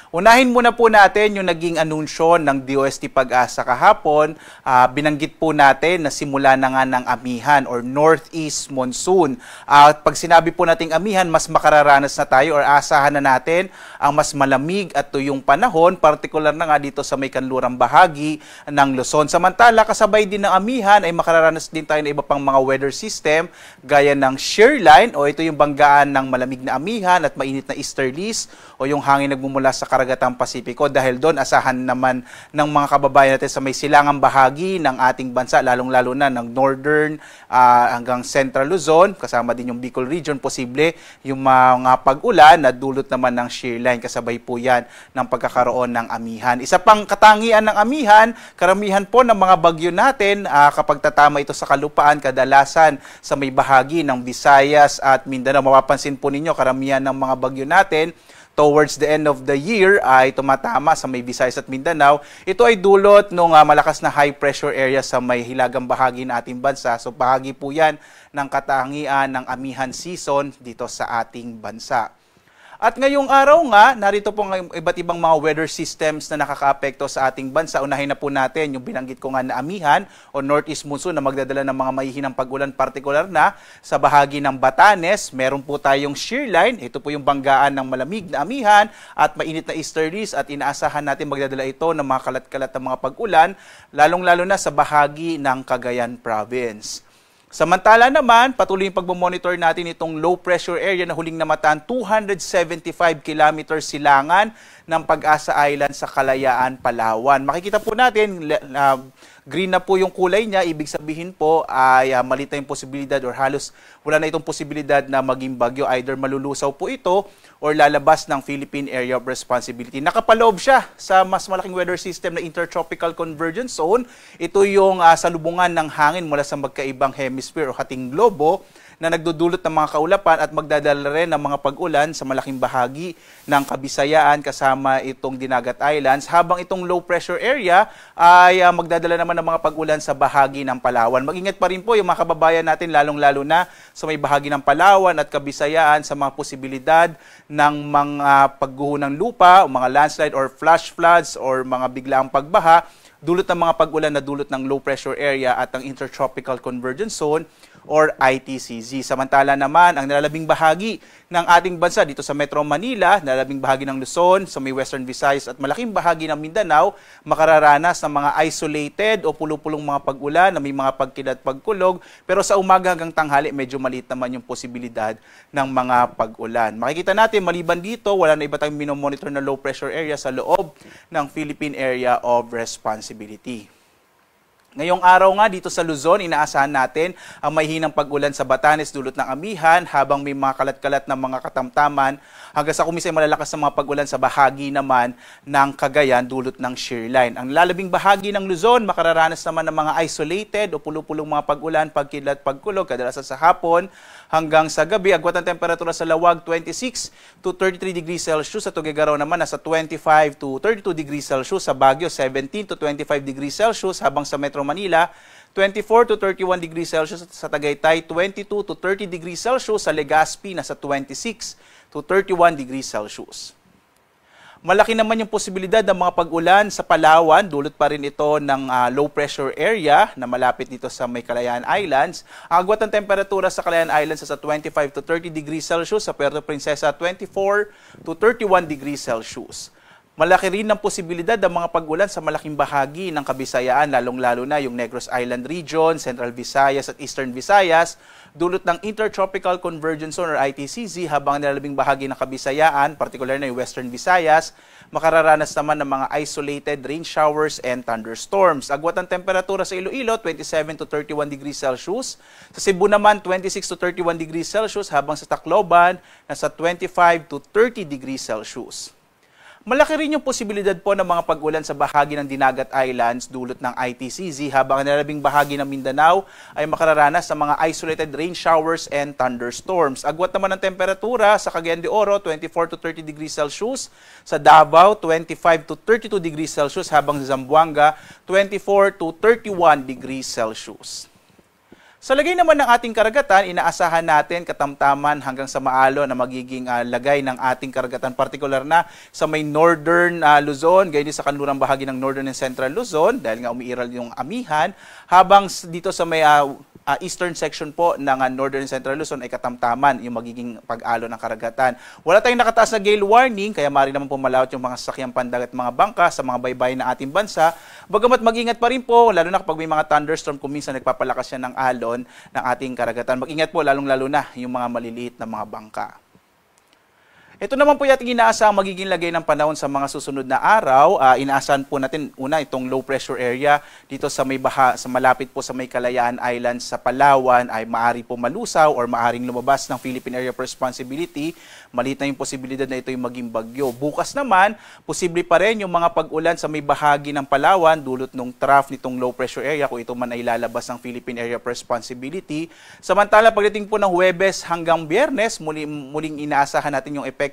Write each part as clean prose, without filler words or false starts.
Unahin muna po natin yung naging anunsyo ng DOST Pag-asa kahapon. Binanggit po natin na simula na nga ng amihan or Northeast Monsoon. At pag sinabi po nating amihan, mas makararanas na tayo or asahan na natin ang mas malamig at tuyong panahon, partikular na nga dito sa may kanlurang bahagi ng Luzon. Samantala, kasabay din ng amihan ay makararanas din tayo ng iba pang mga weather system gaya ng shear line o ito yung banggaan ng malamig na amihan at mainit na easterlies o yung hangin nagmumula sa Karagatang Pasipiko. Dahil doon, asahan naman ng mga kababayan natin sa may silangang bahagi ng ating bansa, lalong-lalo na ng northern hanggang central Luzon, kasama din yung Bicol region, posible yung mga pag-ulan na dulot naman ng shear line. Kasabay po yan ng pagkakaroon ng amihan. Isa pang katangian ng amihan, karamihan po ng mga bagyo natin, kapag tatama ito sa kalupaan, kadalasan sa may bahagi ng Visayas at Mindanao. Mapapansin po ninyo, karamihan ng mga bagyo natin, towards the end of the year ay tumatama sa may Visayas at Mindanao. Ito ay dulot ng malakas na high pressure area sa may hilagang bahagi ng ating bansa. So bahagi po yan ng katangian ng amihan season dito sa ating bansa. At ngayong araw nga, narito po ang iba't ibang mga weather systems na nakakaapekto sa ating bansa. Unahin na po natin yung binanggit ko nga na amihan o Northeast Monsoon na magdadala ng mga mahihinang pag-ulan, partikular na sa bahagi ng Batanes. Meron po tayong shear line. Ito po yung banggaan ng malamig na amihan at mainit na easterlies at inaasahan natin magdadala ito ng mga kalat-kalat na mga pag-ulan, lalong-lalo na sa bahagi ng Cagayan Province. Samantala naman, patuloy yung pagmamonitor natin itong low pressure area na huling namataan 275 kilometers silangan ng Pag-asa Island sa Kalayaan, Palawan. Makikita po natin, green na po yung kulay niya, ibig sabihin po ay maliit na yung posibilidad or halos wala na itong posibilidad na maging bagyo. Either malulusaw po ito or lalabas ng Philippine Area of Responsibility. Nakapaloob siya sa mas malaking weather system na Intertropical Convergence Zone. Ito yung salubungan ng hangin mula sa magkaibang hemisphere o hating globo na nagdudulot ng mga kaulapan at magdadala rin ng mga pag-ulan sa malaking bahagi ng Kabisayaan kasama itong Dinagat Islands, habang itong low pressure area ay magdadala naman ng mga pag-ulan sa bahagi ng Palawan. Mag-ingat pa rin po yung mga kababayan natin, lalong-lalo na sa may bahagi ng Palawan at Kabisayaan sa mga posibilidad ng mga pagguho ng lupa, o mga landslide or flash floods or mga biglaang pagbaha, dulot ng mga pag-ulan na dulot ng low pressure area at ang Intertropical Convergence Zone or ITCZ. Samantala naman, ang nalalabing bahagi ng ating bansa dito sa Metro Manila, nalalabing bahagi ng Luzon, sa may Western Visayas at malaking bahagi ng Mindanao, makararanas ng mga isolated o pulo-pulong mga pag-ulan na may mga pagkilat pagkulog, pero sa umaga hanggang tanghali, medyo maliit naman yung posibilidad ng mga pag-ulan. Makikita natin, maliban dito, wala na iba tayong minomonitor na low pressure area sa loob ng Philippine Area of Responsibility. Ngayong araw nga dito sa Luzon, inaasahan natin ang mahihinang pag-ulan sa Batanes dulot ng amihan, habang may mga kalat-kalat na mga katamtaman hanggang sa kumisay malalakas na mga pag-ulan sa bahagi naman ng Cagayan dulot ng shear line. Ang lalabing bahagi ng Luzon, makararanas naman ng mga isolated o pulo-pulong mga pag-ulan, pagkilat, pagkulog, kadalasan sa hapon hanggang sa gabi. Agwat ng temperatura sa Lawag 26 to 33 degrees Celsius, sa Tuguegarao naman nasa 25 to 32 degrees Celsius, sa Baguio 17 to 25 degrees Celsius, habang sa Metro Manila 24 to 31 degrees Celsius, sa Tagaytay 22 to 30 degrees Celsius, sa Legazpi nasa 26 to 31 degrees Celsius. Malaki naman yung posibilidad ng mga pag-ulan sa Palawan, dulot pa rin ito ng low pressure area na malapit dito sa may Kalayaan Islands. Ang agwat ng temperatura sa Kalayaan Islands sa 25 to 30 degrees Celsius, sa Puerto Princesa 24 to 31 degrees Celsius. Malaki rin ang posibilidad ng mga pag-ulan sa malaking bahagi ng Kabisayaan, lalong-lalo na yung Negros Island Region, Central Visayas at Eastern Visayas, dulot ng Intertropical Convergence Zone or ITCZ, habang nilalabing bahagi ng Kabisayaan, particular na yung Western Visayas, makararanas naman ng mga isolated rain showers and thunderstorms. Agwat ng temperatura sa Iloilo, 27 to 31 degrees Celsius. Sa Cebu naman, 26 to 31 degrees Celsius, habang sa Tacloban, nasa 25 to 30 degrees Celsius. Malaki rin yung posibilidad po ng mga pag-ulan sa bahagi ng Dinagat Islands dulot ng ITCZ, habang ang nalabing bahagi ng Mindanao ay makararanas sa mga isolated rain showers and thunderstorms. Agwat naman ng temperatura sa Cagayan de Oro, 24 to 30 degrees Celsius, sa Davao, 25 to 32 degrees Celsius, habang sa Zamboanga, 24 to 31 degrees Celsius. Sa lagay naman ng ating karagatan, inaasahan natin katamtaman hanggang sa maalon na magiging lagay ng ating karagatan, partikular na sa may northern Luzon, gayon din sa kanlurang bahagi ng northern and central Luzon dahil nga umiiral yung amihan, habang dito sa may eastern section po ng northern and central Luzon ay katamtaman yung magiging pag-alo ng karagatan. Wala tayong nakataas na gale warning, kaya maaari naman po malawat yung mga sasakyang pandagat at mga bangka sa mga baybayin ng ating bansa. Bagamat mag-ingat pa rin po, lalo na kapag may mga thunderstorm kung minsan nagpapalakas yan ng alon ng ating karagatan. Mag-ingat po lalong-lalo na yung mga maliliit na mga bangka. Ito naman po yating inaasahang magiging lagay ng panahon sa mga susunod na araw. Inaasahan po natin una itong low pressure area dito sa may sa malapit po sa may Kalayaan Islands sa Palawan ay maari po malusaw or maaring lumabas ng Philippine Area of Responsibility. Maliit na yung posibilidad na ito yung maging bagyo. Bukas naman, posible pa rin yung mga pag-ulan sa may bahagi ng Palawan dulot ng trough nitong low pressure area kung ito man ay lalabas ng Philippine Area of Responsibility. Samantala, pagdating po ng Huwebes hanggang Biyernes, muling inaasahan natin yung epekto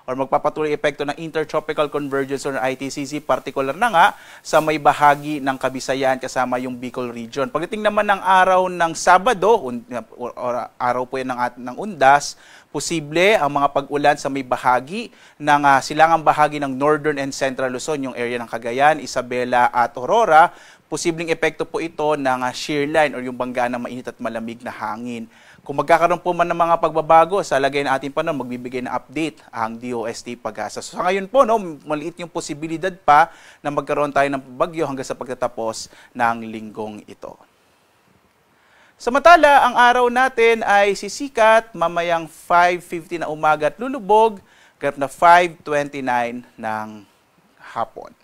or magpapatuloy epekto ng Intertropical Convergence or ITCZ, particular na nga sa may bahagi ng Kabisayan kasama yung Bicol region. Pagdating naman ng araw ng Sabado, or araw po yan ng Undas, posible ang mga pag-ulan sa may bahagi ng silangang bahagi ng Northern and Central Luzon, yung area ng Cagayan, Isabela at Aurora. Posibleng epekto po ito ng shear line or yung bangga ng mainit at malamig na hangin. Kung magkakaroon po man ng mga pagbabago sa lagay ng ating panahon, magbibigay ng update ang DOST Pag-asa. So, sa ngayon po, maliit yung posibilidad pa na magkaroon tayo ng bagyo hanggang sa pagtatapos ng linggong ito. Samantala, ang araw natin ay sisikat mamayang 5:50 na umaga at lulubog, ganap na 5:29 ng hapon.